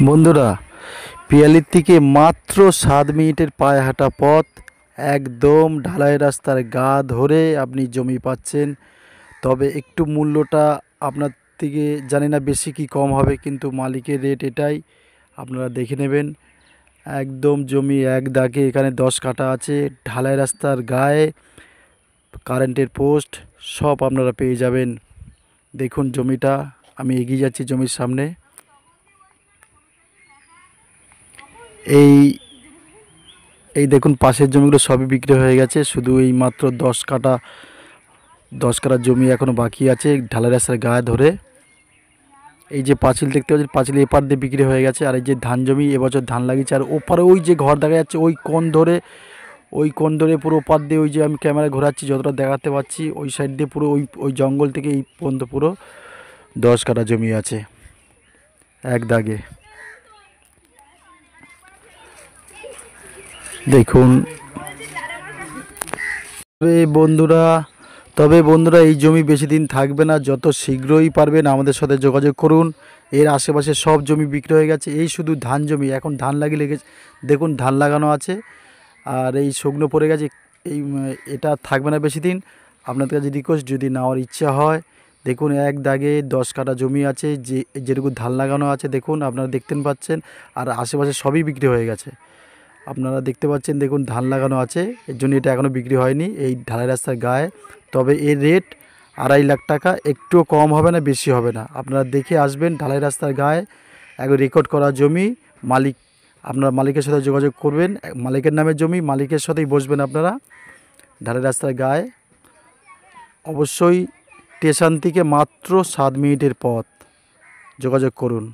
বন্ধুরা, পিয়ালির থেকে মাত্র 7 মিনিটের পায়ে হাঁটা পথ, একদম ঢালাই রাস্তার গা ধরে আপনি জমি পাচ্ছেন। তবে একটু মূল্যটা আপনার থেকে জানি না বেশি কি কম হবে, কিন্তু মালিকের রেট এটাই, আপনারা দেখে নেবেন। একদম জমি এক দাগে, এখানে 10 কাঠা আছে, ঢালাই রাস্তার গায়ে, কারেন্টের পোস্ট সব আপনারা পেয়ে যাবেন। দেখুন জমিটা, আমি এগিয়ে যাচ্ছি জমির সামনে। এই এই দেখুন পাশের জমিগুলো সবই বিক্রি হয়ে গেছে, শুধু এই মাত্র 10 কাঠা জমি এখনও বাকি আছে ঢালাই রাস্তার গায়ে ধরে। এই যে পাঁচিল দেখতে পাচ্ছেন, পাঁচিল এপার দিয়ে বিক্রি হয়ে গেছে। আর এই যে ধান জমি, এবছর ধান লাগিয়েছে। আর ওপারে ওই যে ঘর দেখা যাচ্ছে, ওই কোণ ধরে পুরো ওপার দিয়ে, ওই যে আমি ক্যামেরা ঘোরাচ্ছি যতটা দেখাতে পাচ্ছি, ওই সাইড দিয়ে পুরো ওই ওই জঙ্গল থেকে এই পর্যন্ত পুরো 10 কাঠা জমি আছে এক দাগে। দেখুন তবে বন্ধুরা এই জমি বেশি দিন থাকবে না। যত শীঘ্রই পারবেন আমাদের সাথে যোগাযোগ করুন। এর আশেপাশে সব জমি বিক্রি হয়ে গেছে, এই শুধু ধান জমি এখন ধান লাগিয়ে লেগেছে। দেখুন ধান লাগানো আছে, আর এই শুকনো পড়ে গেছে। এটা থাকবে না বেশি দিন। আপনাদের কাছে রিকোয়েস্ট, যদি নেওয়ার ইচ্ছা হয়, দেখুন এক দাগে 10 কাঠা জমি আছে, যেটুকু ধান লাগানো আছে দেখুন, আপনারা দেখতে পাচ্ছেন। আর আশেপাশে সবই বিক্রি হয়ে গেছে, আপনারা দেখতে পাচ্ছেন। দেখুন ধান লাগানো আছে, এর জন্য এটা এখনও বিক্রি হয়নি, এই ঢালাই রাস্তার গায়ে। তবে এর রেট 2.5 লাখ টাকা, একটুও কম হবে না, বেশি হবে না। আপনারা দেখে আসবেন, ঢালাই রাস্তার গায়ে, একবার রেকর্ড করা জমি। মালিক, আপনারা মালিকের সাথে যোগাযোগ করবেন, মালিকের নামে জমি, মালিকের সাথেই বসবেন আপনারা। ঢালাই রাস্তার গায়ে, অবশ্যই স্টেশন থেকে মাত্র 7 মিনিটের পথ, যোগাযোগ করুন।